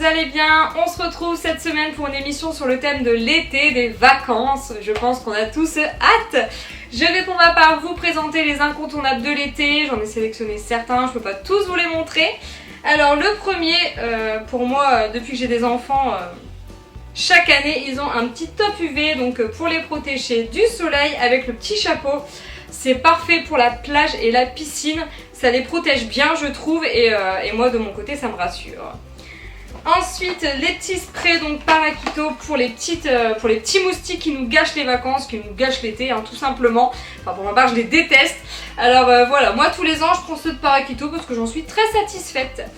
allez bien. On se retrouve cette semaine pour une émission sur le thème de l'été, des vacances. Je pense qu'on a tous hâte. Je vais pour ma part vous présenter les incontournables de l'été. J'en ai sélectionné certains, je peux pas tous vous les montrer. Alors le premier, pour moi, depuis que j'ai des enfants, chaque année ils ont un petit top UV, donc pour les protéger du soleil avec le petit chapeau. C'est parfait pour la plage et la piscine, ça les protège bien je trouve et moi de mon côté ça me rassure. Ensuite les petits sprays donc Parakito pour les petits moustiques qui nous gâchent les vacances, qui nous gâchent l'été tout simplement. Enfin pour ma part je les déteste. Alors voilà, moi tous les ans je prends ceux de Parakito parce que j'en suis très satisfaite.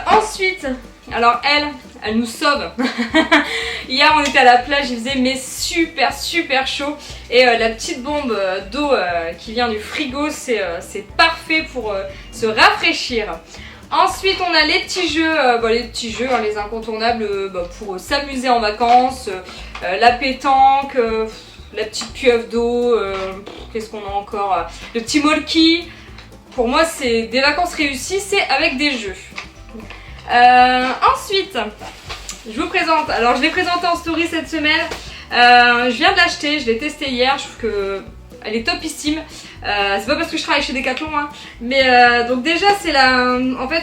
Ensuite, alors elle nous sauve. Hier on était à la plage, il faisait mais super chaud. Et la petite bombe d'eau qui vient du frigo, c'est parfait pour se rafraîchir. Ensuite on a les petits jeux, les incontournables pour s'amuser en vacances. La pétanque, la petite pieuvre d'eau, qu'est-ce qu'on a encore, le petit molki. Pour moi c'est des vacances réussies, c'est avec des jeux. Ensuite, je vous présente, alors je l'ai présenté en story cette semaine, je viens de l'acheter, je l'ai testé hier, je trouve qu'elle est topissime. C'est pas parce que je travaille chez Decathlon, mais donc déjà c'est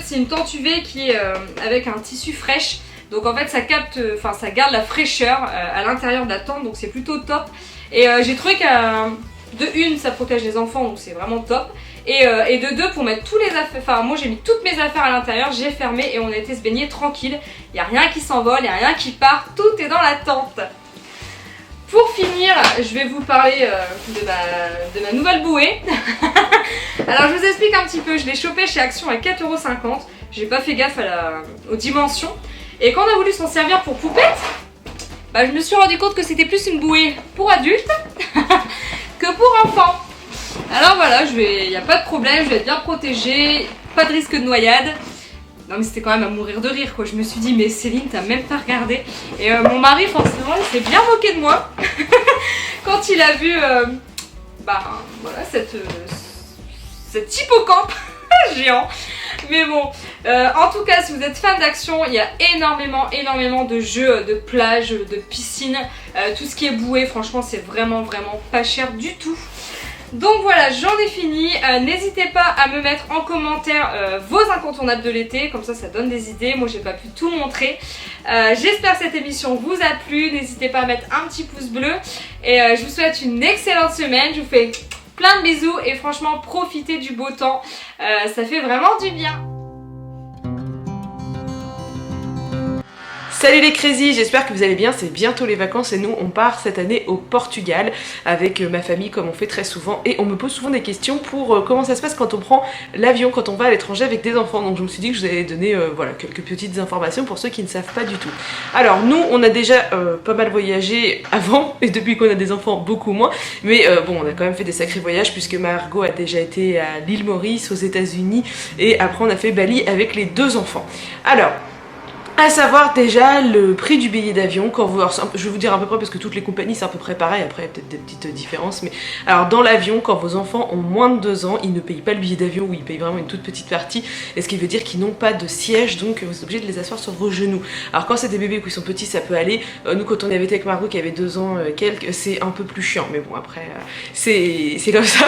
c'est une tente UV qui est avec un tissu fraîche. Donc en fait ça ça garde la fraîcheur à l'intérieur de la tente, donc c'est plutôt top. Et j'ai trouvé que ça protège les enfants, donc c'est vraiment top. Et de deux, pour mettre tous les affaires, enfin moi j'ai mis toutes mes affaires à l'intérieur, j'ai fermé et on a été se baigner tranquille. Il n'y a rien qui s'envole, il n'y a rien qui part, tout est dans la tente. Pour finir, je vais vous parler de ma nouvelle bouée. Alors je vous explique un petit peu, je l'ai chopée chez Action à 4,50 €. J'ai pas fait gaffe aux dimensions. Et quand on a voulu s'en servir pour poupette, je me suis rendu compte que c'était plus une bouée pour adultes que pour enfants. Alors voilà, il n'y a pas de problème, je vais être bien protégée, pas de risque de noyade. Non mais c'était quand même à mourir de rire quoi, je me suis dit mais Céline t'as même pas regardé. Et mon mari forcément il s'est bien moqué de moi quand il a vu cet hippocampe géant. Mais bon, en tout cas si vous êtes fan d'Action, il y a énormément de jeux de plage, de piscine, tout ce qui est bouée, franchement c'est vraiment pas cher du tout. Donc voilà, j'en ai fini. N'hésitez pas à me mettre en commentaire vos incontournables de l'été, comme ça donne des idées. Moi j'ai pas pu tout montrer. J'espère que cette émission vous a plu. N'hésitez pas à mettre un petit pouce bleu. Et je vous souhaite une excellente semaine. Je vous fais plein de bisous et franchement profitez du beau temps. Ça fait vraiment du bien. Salut les crazy, j'espère que vous allez bien, c'est bientôt les vacances et nous on part cette année au Portugal avec ma famille comme on fait très souvent et on me pose souvent des questions pour comment ça se passe quand on prend l'avion, quand on va à l'étranger avec des enfants, donc je me suis dit que je vous allais donner quelques petites informations pour ceux qui ne savent pas du tout. Alors nous on a déjà pas mal voyagé avant et depuis qu'on a des enfants beaucoup moins, mais on a quand même fait des sacrés voyages puisque Margot a déjà été à l'île Maurice, aux États-Unis et après on a fait Bali avec les 2 enfants. Alors à savoir déjà le prix du billet d'avion quand vous... Alors, je vais vous dire à peu près parce que toutes les compagnies c'est à peu près pareil, après il y a peut-être des petites différences, mais alors dans l'avion quand vos enfants ont moins de 2 ans, ils ne payent pas le billet d'avion ou ils payent vraiment une toute petite partie, et ce qui veut dire qu'ils n'ont pas de siège, donc vous êtes obligé de les asseoir sur vos genoux. Alors quand c'est des bébés qui sont petits ça peut aller, nous quand on avait été avec Margot qui avait 2 ans quelques, c'est un peu plus chiant, mais bon après c'est comme ça.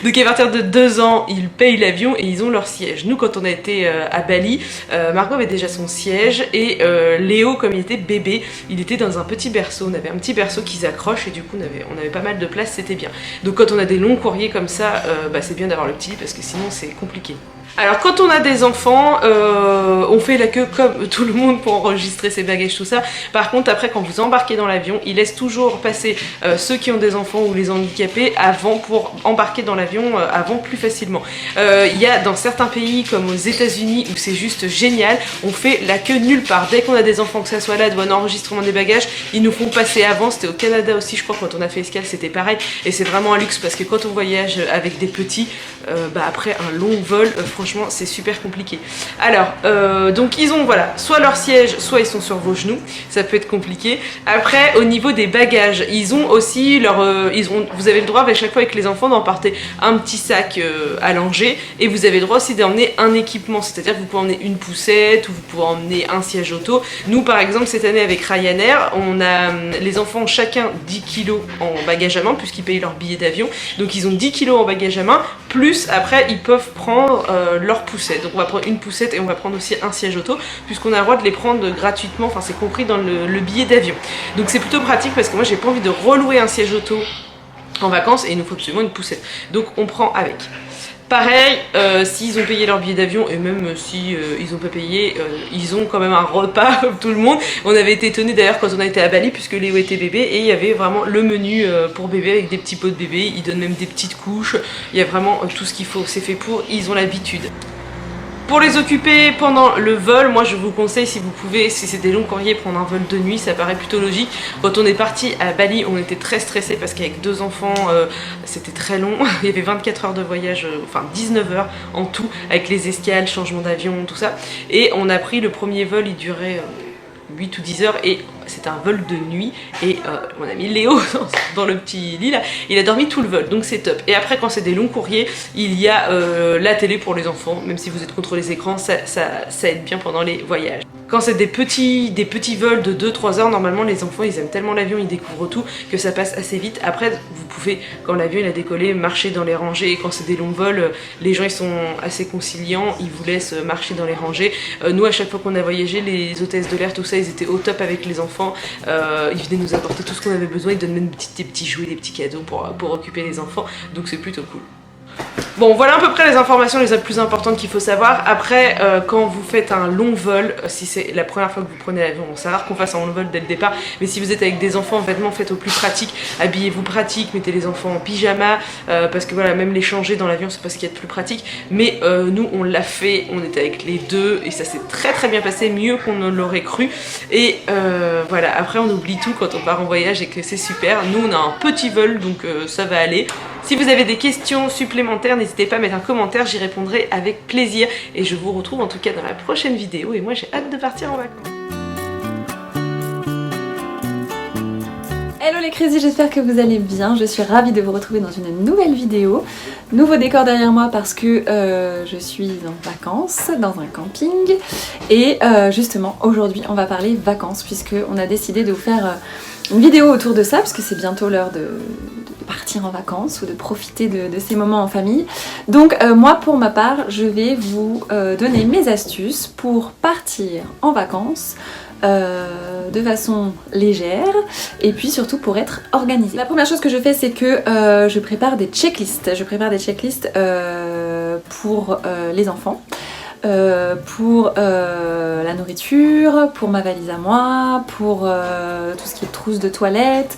Donc à partir de 2 ans ils payent l'avion et ils ont leur siège. Nous quand on a été à Bali, Margot avait déjà son siège et Léo comme il était bébé il était dans un petit berceau, on avait un petit berceau qui s'accroche et du coup on avait pas mal de place, c'était bien. Donc quand on a des longs courriers comme ça c'est bien d'avoir le petit parce que sinon c'est compliqué. Alors quand on a des enfants, on fait la queue comme tout le monde pour enregistrer ses bagages, tout ça. Par contre après quand vous embarquez dans l'avion, ils laissent toujours passer ceux qui ont des enfants ou les handicapés avant pour embarquer dans l'avion avant plus facilement. Il y a dans certains pays comme aux États-Unis où c'est juste génial, on fait la queue nulle part. Dès qu'on a des enfants, que ça soit là ou un enregistrement des bagages, ils nous font passer avant. C'était au Canada aussi je crois, quand on a fait escale c'était pareil et c'est vraiment un luxe parce que quand on voyage avec des petits, après un long vol, franchement c'est super compliqué. Alors donc ils ont voilà, soit leur siège, soit ils sont sur vos genoux, ça peut être compliqué. Après au niveau des bagages, ils ont aussi leur, vous avez le droit à chaque fois avec les enfants d'emporter un petit sac allongé, et vous avez le droit aussi d'emmener un équipement, c'est-à-dire que vous pouvez emmener une poussette ou vous pouvez emmener un siège auto. Nous par exemple cette année avec Ryanair, les enfants ont chacun 10 kilos en bagage à main puisqu'ils payent leur billet d'avion, donc ils ont 10 kilos en bagage à main, plus après ils peuvent prendre leur poussette. Donc on va prendre une poussette et on va prendre aussi un siège auto puisqu'on a le droit de les prendre gratuitement, enfin c'est compris dans le billet d'avion. Donc c'est plutôt pratique parce que moi j'ai pas envie de relouer un siège auto en vacances et il nous faut absolument une poussette. Donc on prend avec. Pareil, s'ils ont payé leur billet d'avion et même si ils n'ont pas payé, ils ont quand même un repas comme tout le monde. On avait été étonnés d'ailleurs quand on a été à Bali puisque Léo était bébé et il y avait vraiment le menu pour bébé avec des petits pots de bébé. Ils donnent même des petites couches. Il y a vraiment tout ce qu'il faut. C'est fait pour. Ils ont l'habitude. Pour les occuper pendant le vol, moi je vous conseille si vous pouvez, si c'est des longs courriers, prendre un vol de nuit, ça paraît plutôt logique. Quand on est parti à Bali, on était très stressés parce qu'avec 2 enfants, c'était très long. Il y avait 24 heures de voyage, enfin 19 heures en tout, avec les escales, changement d'avion, tout ça. Et on a pris le premier vol, il durait 8 ou 10 heures et c'était un vol de nuit et mon ami Léo dans le petit lit là, il a dormi tout le vol, donc c'est top. Et après quand c'est des longs courriers, il y a la télé pour les enfants, même si vous êtes contre les écrans, ça aide bien pendant les voyages. Quand c'est des petits vols de 2-3 heures, normalement les enfants ils aiment tellement l'avion, ils découvrent tout que ça passe assez vite. Après vous pouvez, quand l'avion il a décollé, marcher dans les rangées, et quand c'est des longs vols, les gens ils sont assez conciliants, ils vous laissent marcher dans les rangées. Nous à chaque fois qu'on a voyagé, les hôtesses de l'air, tout ça, ils étaient au top avec les enfants, ils venaient nous apporter tout ce qu'on avait besoin, ils donnent même des petits jouets, des petits cadeaux pour occuper les enfants, donc c'est plutôt cool. Bon, voilà à peu près les informations les plus importantes qu'il faut savoir. Après, quand vous faites un long vol, si c'est la première fois que vous prenez l'avion, bon, c'est rare qu'on fasse un long vol dès le départ, mais si vous êtes avec des enfants, vêtements, faites au plus pratique, habillez-vous pratique, mettez les enfants en pyjama, parce que voilà, même les changer dans l'avion, c'est pas ce qu'il y a de plus pratique. Mais nous, on l'a fait, on était avec les deux, et ça s'est très très bien passé, mieux qu'on ne l'aurait cru. Et voilà, après on oublie tout quand on part en voyage et que c'est super. Nous, on a un petit vol, donc ça va aller. Si vous avez des questions supplémentaires, n'hésitez pas à mettre un commentaire, j'y répondrai avec plaisir. Et je vous retrouve en tout cas dans la prochaine vidéo. Et moi j'ai hâte de partir en vacances. Hello les crazy, j'espère que vous allez bien. Je suis ravie de vous retrouver dans une nouvelle vidéo. Nouveau décor derrière moi parce que je suis en vacances dans un camping. Et justement aujourd'hui on va parler vacances puisqu'on a décidé de vous faire une vidéo autour de ça parce que c'est bientôt l'heure de partir en vacances ou de profiter de ces moments en famille. Donc moi pour ma part je vais vous donner mes astuces pour partir en vacances de façon légère et puis surtout pour être organisée. La première chose que je fais c'est que je prépare des checklists. Je prépare des checklists pour les enfants. Pour la nourriture, pour ma valise à moi, pour tout ce qui est trousse de toilette,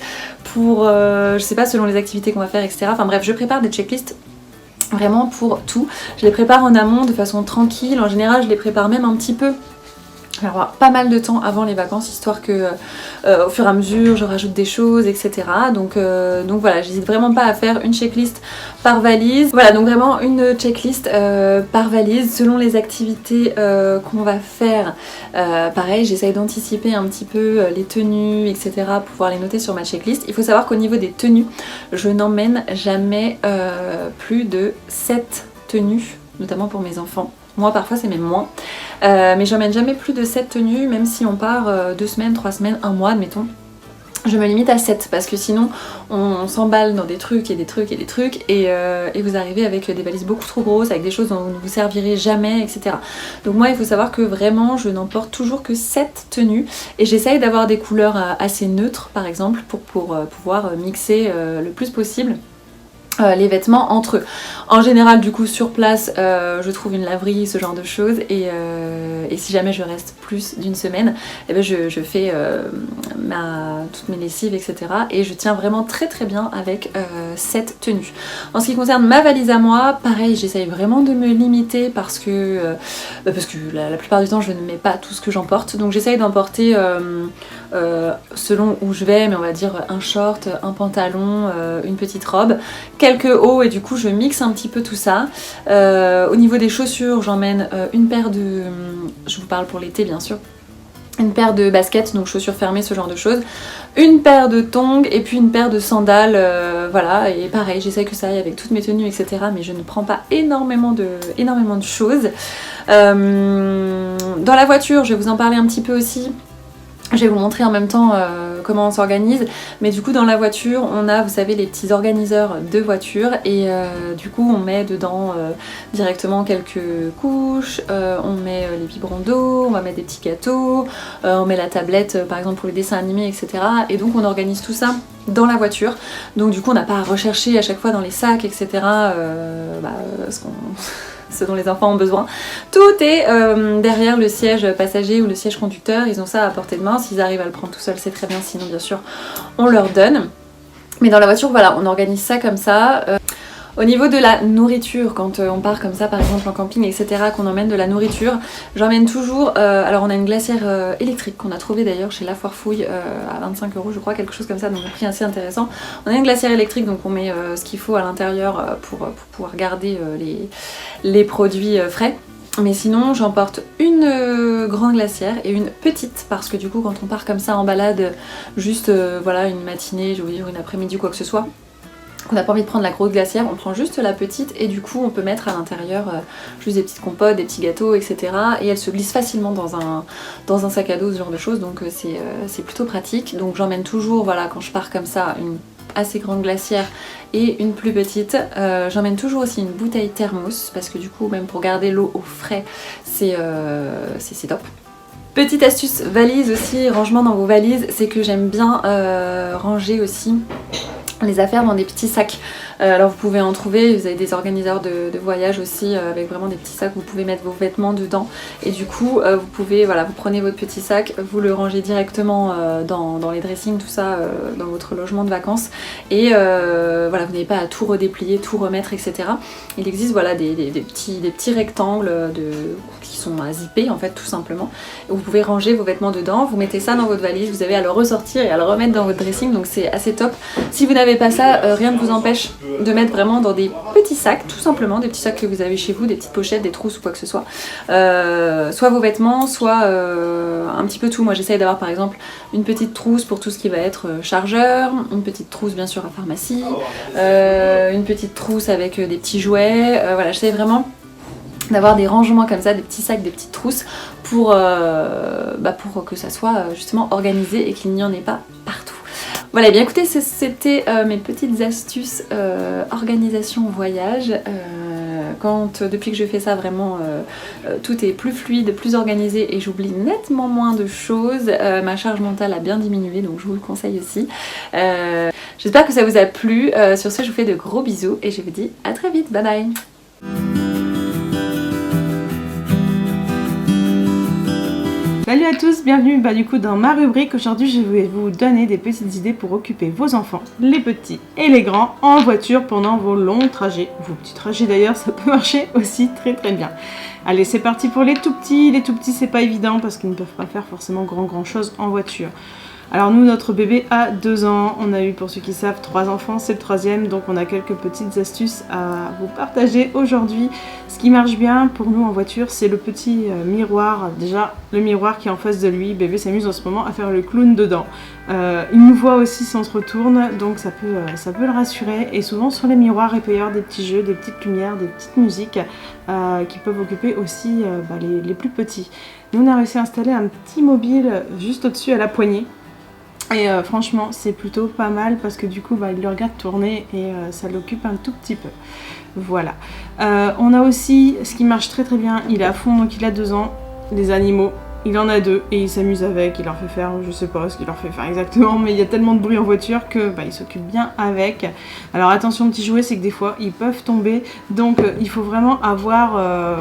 pour je sais pas, selon les activités qu'on va faire, etc. Enfin bref, je prépare des checklists vraiment pour tout. Je les prépare en amont de façon tranquille. En général, je les prépare même un petit peu. Je vais avoir pas mal de temps avant les vacances, histoire que au fur et à mesure je rajoute des choses, etc. Donc voilà, j'hésite vraiment pas à faire une checklist par valise. Voilà, donc vraiment une checklist par valise selon les activités qu'on va faire. Pareil, j'essaye d'anticiper un petit peu les tenues, etc. pour pouvoir les noter sur ma checklist. Il faut savoir qu'au niveau des tenues, je n'emmène jamais plus de 7 tenues, notamment pour mes enfants. Moi parfois c'est même moins, mais j'emmène jamais plus de 7 tenues, même si on part 2 semaines, 3 semaines, 1 mois admettons. Je me limite à 7 parce que sinon on s'emballe dans des trucs et des trucs et des trucs et vous arrivez avec des valises beaucoup trop grosses, avec des choses dont vous ne vous servirez jamais, etc. Donc moi il faut savoir que vraiment je n'emporte toujours que 7 tenues et j'essaye d'avoir des couleurs assez neutres par exemple pour pouvoir mixer le plus possible les vêtements entre eux. En général du coup sur place je trouve une laverie, ce genre de choses et si jamais je reste plus d'une semaine eh ben je fais toutes mes lessives, etc. et je tiens vraiment très très bien avec cette tenue. En ce qui concerne ma valise à moi, pareil, j'essaye vraiment de me limiter parce que la plupart du temps je ne mets pas tout ce que j'emporte, donc j'essaye d'emporter selon où je vais, mais on va dire un short, un pantalon, une petite robe, quelques hauts et du coup je mixe un petit peu tout ça. Au niveau des chaussures, j'emmène une paire de... Je vous parle pour l'été bien sûr. Une paire de baskets, donc chaussures fermées, ce genre de choses. Une paire de tongs et puis une paire de sandales, voilà. Et pareil, j'essaie que ça aille avec toutes mes tenues, etc. Mais je ne prends pas énormément de choses. Dans la voiture, je vais vous en parler un petit peu aussi. Je vais vous montrer en même temps comment on s'organise, mais du coup dans la voiture on a, vous savez, les petits organiseurs de voiture et du coup on met dedans directement quelques couches, on met les biberons d'eau, on va mettre des petits gâteaux, on met la tablette par exemple pour les dessins animés, etc. Et donc on organise tout ça dans la voiture, donc du coup on n'a pas à rechercher à chaque fois dans les sacs, etc. Ce dont les enfants ont besoin. Tout est derrière le siège passager ou le siège conducteur, ils ont ça à portée de main, s'ils arrivent à le prendre tout seul c'est très bien, sinon bien sûr on leur donne. Mais dans la voiture voilà, on organise ça comme ça. Au niveau de la nourriture, quand on part comme ça par exemple en camping, etc., qu'on emmène de la nourriture, j'emmène toujours, alors on a une glacière électrique qu'on a trouvée d'ailleurs chez La Foire Fouille à 25 € je crois, quelque chose comme ça, donc un prix assez intéressant. On a une glacière électrique, donc on met ce qu'il faut à l'intérieur pour pouvoir garder les produits frais. Mais sinon j'emporte une grande glacière et une petite, parce que du coup quand on part comme ça en balade, juste voilà une matinée, je veux dire une après-midi ou quoi que ce soit, on n'a pas envie de prendre la grosse glacière, on prend juste la petite et du coup on peut mettre à l'intérieur juste des petites compotes, des petits gâteaux, etc. Et elle se glisse facilement dans un sac à dos, ce genre de choses, donc c'est plutôt pratique. Donc j'emmène toujours, voilà, quand je pars comme ça, une assez grande glacière et une plus petite. J'emmène toujours aussi une bouteille thermos, parce que du coup même pour garder l'eau au frais, c'est top. Petite astuce valise aussi, rangement dans vos valises, c'est que j'aime bien ranger aussi les affaires dans des petits sacs. Alors vous pouvez en trouver, vous avez des organisateurs de voyage aussi avec vraiment des petits sacs, vous pouvez mettre vos vêtements dedans et du coup vous pouvez, voilà, vous prenez votre petit sac, vous le rangez directement dans les dressings, tout ça, dans votre logement de vacances et voilà, vous n'avez pas à tout redéplier, tout remettre, etc. Il existe, voilà, des petits rectangles qui sont à zipper en fait, tout simplement. Vous pouvez ranger vos vêtements dedans, vous mettez ça dans votre valise, vous avez à le ressortir et à le remettre dans votre dressing, donc c'est assez top. Si vous n'avez pas ça, rien ne vous empêche de mettre vraiment dans des petits sacs, tout simplement, des petits sacs que vous avez chez vous, des petites pochettes, des trousses ou quoi que ce soit. Soit vos vêtements, soit un petit peu tout. Moi j'essaye d'avoir par exemple une petite trousse pour tout ce qui va être chargeur, une petite trousse bien sûr à pharmacie, une petite trousse avec des petits jouets, voilà, j'essaie vraiment d'avoir des rangements comme ça, des petits sacs, des petites trousses pour que ça soit justement organisé et qu'il n'y en ait pas partout. Voilà, bien écoutez, c'était mes petites astuces organisation voyage. Depuis que je fais ça, vraiment tout est plus fluide, plus organisé et j'oublie nettement moins de choses. Ma charge mentale a bien diminué, donc je vous le conseille aussi. J'espère que ça vous a plu. Sur ce, je vous fais de gros bisous et je vous dis à très vite. Bye bye. Salut à tous, bienvenue du coup dans ma rubrique. Aujourd'hui je vais vous donner des petites idées pour occuper vos enfants, les petits et les grands, en voiture pendant vos longs trajets. Vos petits trajets d'ailleurs, ça peut marcher aussi très bien. Allez, c'est parti pour les tout petits. Les tout petits c'est pas évident parce qu'ils ne peuvent pas faire forcément grand chose en voiture. Alors nous, notre bébé a 2 ans, on a eu, pour ceux qui savent, 3 enfants, c'est le 3e, donc on a quelques petites astuces à vous partager aujourd'hui. Ce qui marche bien pour nous en voiture, c'est le petit miroir. Déjà, le miroir qui est en face de lui, bébé s'amuse en ce moment à faire le clown dedans. Il nous voit aussi si on se retourne, donc ça peut le rassurer. Et souvent sur les miroirs, il peut y avoir des petits jeux, des petites lumières, des petites musiques qui peuvent occuper aussi les plus petits. Nous, on a réussi à installer un petit mobile juste au-dessus à la poignée. Et franchement c'est plutôt pas mal parce que du coup il le regarde tourner et ça l'occupe un tout petit peu. Voilà. On a aussi ce qui marche très bien, il est à fond, donc il a 2 ans, les animaux. Il en a 2 et il s'amuse avec, il leur fait faire, je sais pas ce qu'il leur fait faire exactement, mais il y a tellement de bruit en voiture que il s'occupe bien avec. Alors attention, petit jouet, c'est que des fois ils peuvent tomber, donc il faut vraiment avoir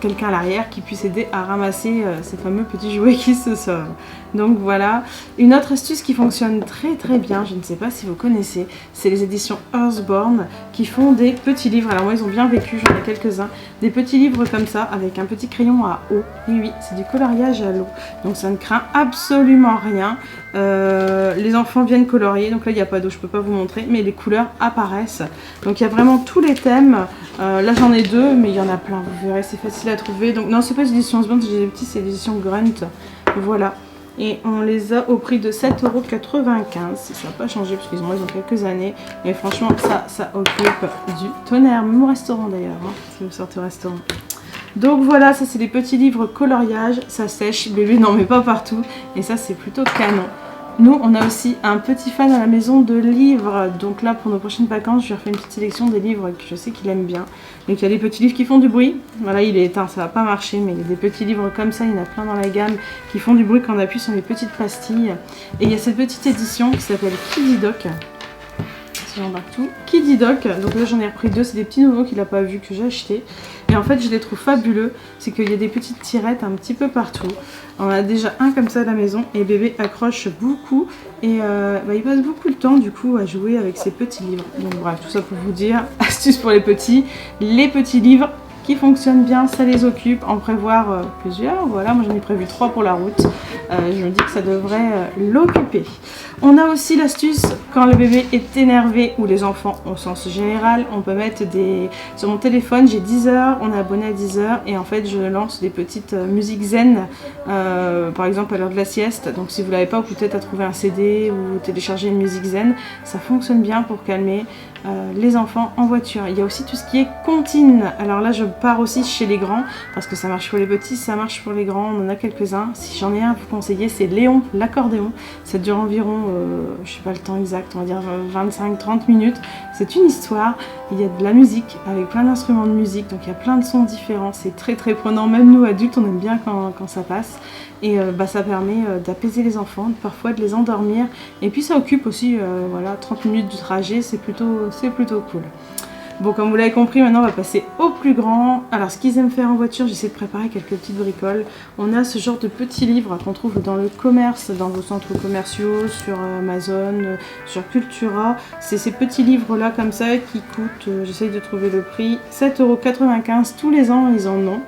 quelqu'un à l'arrière qui puisse aider à ramasser ces fameux petits jouets qui se sauvent. Donc voilà. Une autre astuce qui fonctionne très bien, je ne sais pas si vous connaissez, c'est les éditions Earthborn. qui font des petits livres. Alors moi ils ont bien vécu, j'en ai quelques-uns. Des petits livres comme ça avec un petit crayon à eau. Oui, c'est du coloriage à l'eau. Donc ça ne craint absolument rien. Les enfants viennent colorier. Donc là il n'y a pas d'eau, je ne peux pas vous montrer. Mais les couleurs apparaissent. Donc il y a vraiment tous les thèmes. Là j'en ai 2 mais il y en a plein. Vous verrez, c'est facile à trouver. Donc non, c'est pas les éditions Osborne, j'ai des petits, c'est l'édition Grunt. Voilà. Et on les a au prix de 7,95 €. Ça n'a pas changé parce qu'ils ont quelques années. Mais franchement, ça occupe du tonnerre. Même au restaurant d'ailleurs, hein, si vous sortez au restaurant. Donc voilà, ça c'est les petits livres coloriage. Ça sèche, bébé n'en met pas partout. Et ça c'est plutôt canon. Nous, on a aussi un petit fan à la maison de livres. Donc là, pour nos prochaines vacances, je vais refaire une petite sélection des livres que je sais qu'il aime bien. Donc il y a des petits livres qui font du bruit. Voilà, il est éteint, ça va pas marcher, mais il y a des petits livres comme ça, il y en a plein dans la gamme qui font du bruit quand on appuie sur les petites pastilles. Et il y a cette petite édition qui s'appelle Kiddy Doc. Si j'embarque tout. Kiddy Doc, donc là j'en ai repris 2, c'est des petits nouveaux qu'il n'a pas vu que j'ai acheté. Et en fait je les trouve fabuleux, c'est qu'il y a des petites tirettes un petit peu partout. On a déjà un comme ça à la maison et bébé accroche beaucoup et il passe beaucoup de temps du coup à jouer avec ses petits livres. Donc bref, tout ça pour vous dire, astuce pour les petits livres qui fonctionnent bien, ça les occupe, en prévoir plusieurs. Voilà, moi j'en ai prévu 3 pour la route. Je me dis que ça devrait l'occuper. On a aussi l'astuce quand le bébé est énervé ou les enfants au sens général, on peut mettre des... Sur mon téléphone j'ai Deezer, on est abonné à Deezer et en fait je lance des petites musiques zen, par exemple à l'heure de la sieste. Donc si vous l'avez pas, vous peut-être à trouver un CD ou télécharger une musique zen, ça fonctionne bien pour calmer les enfants en voiture. Il y a aussi tout ce qui est comptine. Alors là je pars aussi chez les grands parce que ça marche pour les petits, ça marche pour les grands, on en a quelques-uns. Si j'en ai un à vous conseiller, c'est Léon, l'accordéon. Ça dure environ, je sais pas le temps exact, on va dire 25-30 minutes. C'est une histoire, il y a de la musique avec plein d'instruments de musique, donc il y a plein de sons différents, c'est très très prenant. Même nous adultes on aime bien quand ça passe. Et ça permet d'apaiser les enfants, parfois de les endormir. Et puis ça occupe aussi voilà, 30 minutes du trajet, c'est plutôt cool. Bon, comme vous l'avez compris, maintenant on va passer au plus grand. Alors ce qu'ils aiment faire en voiture, j'essaie de préparer quelques petites bricoles. On a ce genre de petits livres qu'on trouve dans le commerce, dans vos centres commerciaux, sur Amazon, sur Cultura. C'est ces petits livres là comme ça qui coûtent, j'essaie de trouver le prix, 7,95 €. Tous les ans ils en ont.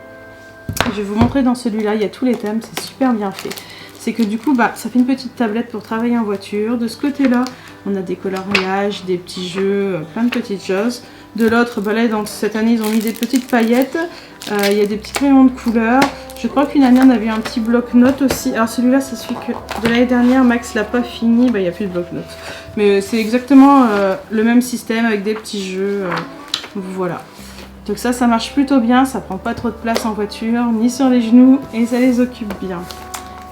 Je vais vous montrer dans celui-là, il y a tous les thèmes, c'est super bien fait. C'est que du coup, ça fait une petite tablette pour travailler en voiture. De ce côté-là, on a des coloriages, des petits jeux, plein de petites choses. De l'autre, là, cette année, ils ont mis des petites paillettes. Il y a des petits crayons de couleur. Je crois qu'une année, on avait un petit bloc-notes aussi. Alors celui-là, c'est celui de l'année dernière. Max l'a pas fini, il n'y a plus de bloc-notes. Mais c'est exactement le même système avec des petits jeux. Voilà. Donc ça marche plutôt bien, ça prend pas trop de place en voiture, ni sur les genoux, et ça les occupe bien.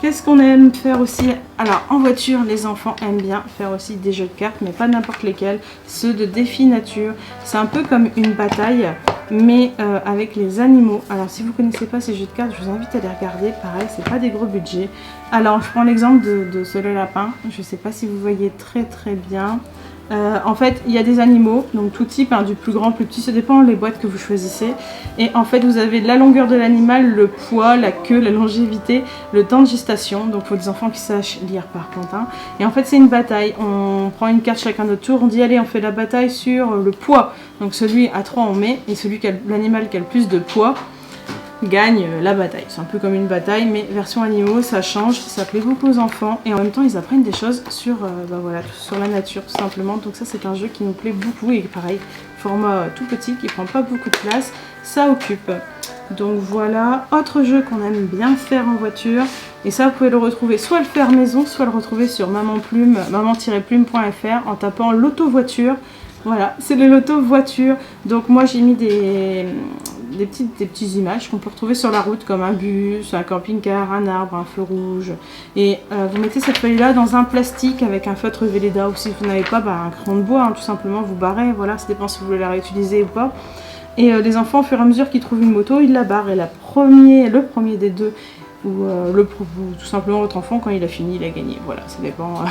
Qu'est-ce qu'on aime faire aussi? Alors en voiture, les enfants aiment bien faire aussi des jeux de cartes, mais pas n'importe lesquels, ceux de défi nature. C'est un peu comme une bataille, mais avec les animaux. Alors si vous connaissez pas ces jeux de cartes, je vous invite à les regarder. Pareil, c'est pas des gros budgets. Alors je prends l'exemple de ce lapin. Je sais pas si vous voyez très très bien. En fait il y a des animaux, donc tout type, du plus grand, plus petit, ça dépend les boîtes que vous choisissez. Et en fait vous avez la longueur de l'animal, le poids, la queue, la longévité, le temps de gestation. Donc il faut des enfants qui sachent lire par contre. Et en fait c'est une bataille, on prend une carte chacun notre tour, on dit allez on fait la bataille sur le poids. Donc celui à 3 on met, et celui qui a l'animal qui a le plus de poids gagne la bataille. C'est un peu comme une bataille, mais version animaux, ça change, ça plaît beaucoup aux enfants et en même temps ils apprennent des choses sur, voilà, sur la nature tout simplement. Donc ça c'est un jeu qui nous plaît beaucoup et pareil, format tout petit qui prend pas beaucoup de place, ça occupe. Donc voilà, autre jeu qu'on aime bien faire en voiture, et ça vous pouvez le retrouver, soit le faire maison, soit le retrouver sur maman-plume.fr en tapant l'auto-voiture. Voilà, c'est le loto voiture. Donc moi j'ai mis des petites images qu'on peut retrouver sur la route, comme un bus, un camping-car, un arbre, un feu rouge. Et vous mettez cette feuille là dans un plastique avec un feutre Velleda, ou si vous n'avez pas un crayon de bois, tout simplement vous barrez, voilà, ça dépend si vous voulez la réutiliser ou pas. Et les enfants, au fur et à mesure qu'ils trouvent une moto, ils la barrent, et le premier des deux, ou tout simplement votre enfant, quand il a fini, il a gagné. Voilà, ça dépend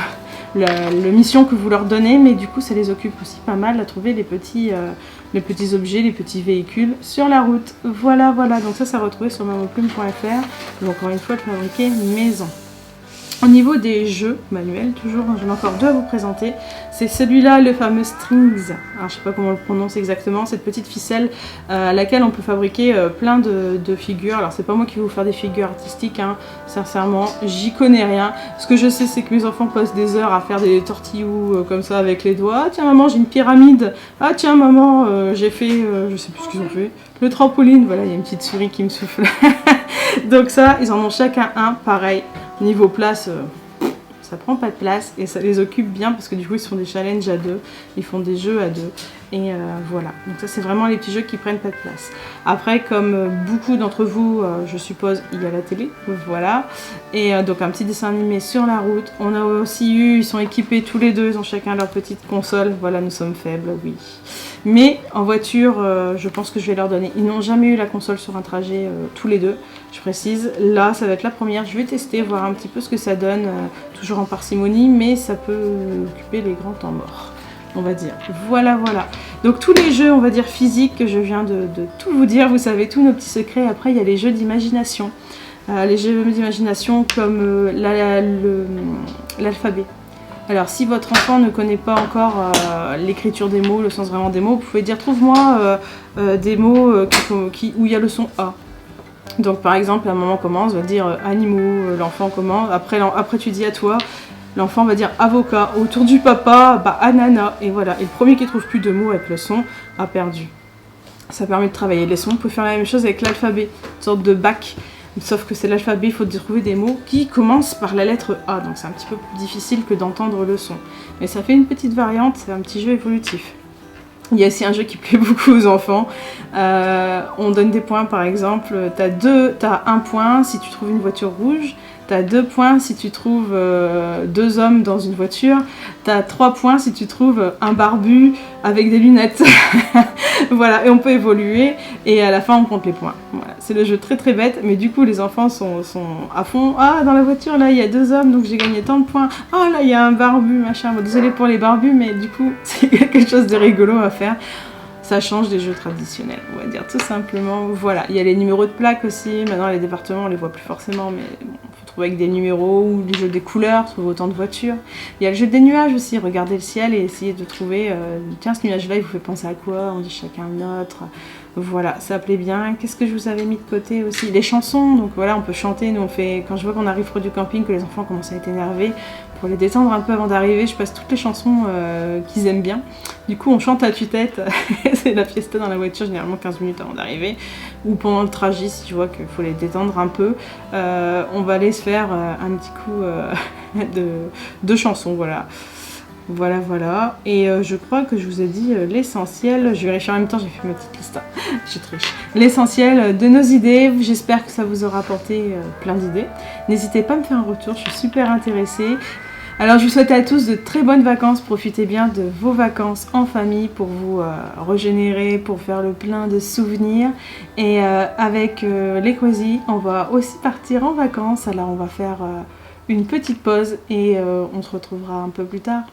la mission que vous leur donnez, mais du coup ça les occupe aussi pas mal à trouver les petits objets, les petits véhicules sur la route. Voilà, donc ça retrouvé sur mamanplume.fr, donc encore une fois le fabriqué maison. Au niveau des jeux manuels, toujours, j'en ai encore 2 à vous présenter. C'est celui-là, le fameux Strings. Alors, je sais pas comment on le prononce exactement. Cette petite ficelle à laquelle on peut fabriquer plein de figures. Alors, c'est pas moi qui vais vous faire des figures artistiques, hein. Sincèrement, j'y connais rien. Ce que je sais, c'est que mes enfants passent des heures à faire des tortillous comme ça avec les doigts. Ah, tiens, maman, j'ai une pyramide. Ah, tiens, maman, j'ai fait, je sais plus ce qu'ils ont fait. Le trampoline, voilà, il y a une petite souris qui me souffle. Donc ça, ils en ont chacun un, pareil. Niveau place, ça prend pas de place et ça les occupe bien parce que du coup ils font des challenges à 2, ils font des jeux à 2 et voilà. Donc ça c'est vraiment les petits jeux qui prennent pas de place. Après comme beaucoup d'entre vous, je suppose, il y a la télé, voilà. Et donc un petit dessin animé sur la route. On a aussi eu, ils sont équipés tous les deux, ils ont chacun leur petite console. Voilà, nous sommes faibles, oui. Mais en voiture, je pense que je vais leur donner. Ils n'ont jamais eu la console sur un trajet tous les deux, je précise. Là, ça va être la première. Je vais tester, voir un petit peu ce que ça donne, toujours en parcimonie, mais ça peut occuper les grands temps morts, on va dire. Voilà, voilà. Donc tous les jeux, on va dire physiques, que je viens de tout vous dire, vous savez, tous nos petits secrets. Après, il y a les jeux d'imagination. Les jeux d'imagination comme l'alphabet. Alors si votre enfant ne connaît pas encore l'écriture des mots, le sens vraiment des mots, vous pouvez dire trouve-moi des mots où il y a le son A. Donc par exemple, la maman commence, va dire animaux, l'enfant commence, après tu dis à toi, l'enfant va dire avocat, autour du papa, bah ananas, et voilà. Et le premier qui trouve plus de mots avec le son a perdu. Ça permet de travailler les sons. Vous pouvez faire la même chose avec l'alphabet, une sorte de bac. Sauf que c'est l'alphabet, il faut trouver des mots qui commencent par la lettre A, donc c'est un petit peu plus difficile que d'entendre le son. Mais ça fait une petite variante, c'est un petit jeu évolutif. Il y a aussi un jeu qui plaît beaucoup aux enfants. On donne des points par exemple, t'as 1 point si tu trouves une voiture rouge, t'as 2 points si tu trouves 2 hommes dans une voiture, t'as 3 points si tu trouves un barbu avec des lunettes. Voilà, et on peut évoluer et à la fin on compte les points. Voilà, c'est le jeu très très bête, mais du coup les enfants sont à fond. Ah, dans la voiture là il y a 2 hommes donc j'ai gagné tant de points. Ah là il y a un barbu machin. Bon, désolé pour les barbus, mais du coup c'est quelque chose de rigolo à faire. Ça change des jeux traditionnels, on va dire tout simplement. Voilà, il y a les numéros de plaques aussi. Maintenant les départements on les voit plus forcément, mais bon, faut trouver avec des numéros, ou les jeux des couleurs, trouver autant de voitures. Il y a le jeu des nuages aussi, regarder le ciel et essayer de trouver tiens ce nuage là il vous fait penser à quoi, on dit chacun un autre. Voilà, ça plaît bien. Qu'est-ce que je vous avais mis de côté aussi? Les chansons, donc voilà, on peut chanter. Nous on fait, quand je vois qu'on arrive près du camping, que les enfants commencent à être énervés, pour les détendre un peu avant d'arriver, je passe toutes les chansons qu'ils aiment bien. Du coup on chante à tue-tête, c'est la fiesta dans la voiture, généralement 15 minutes avant d'arriver, ou pendant le trajet si tu vois qu'il faut les détendre un peu. On va aller se faire un petit coup de chansons, voilà. Voilà, voilà. Et je crois que je vous ai dit l'essentiel. Je vérifie en même temps, j'ai fait ma petite liste. Je triche. L'essentiel de nos idées. J'espère que ça vous aura apporté plein d'idées. N'hésitez pas à me faire un retour, je suis super intéressée. Alors je vous souhaite à tous de très bonnes vacances. Profitez bien de vos vacances en famille pour vous régénérer, pour faire le plein de souvenirs. Et avec les Cozy, on va aussi partir en vacances. Alors on va faire une petite pause et on se retrouvera un peu plus tard.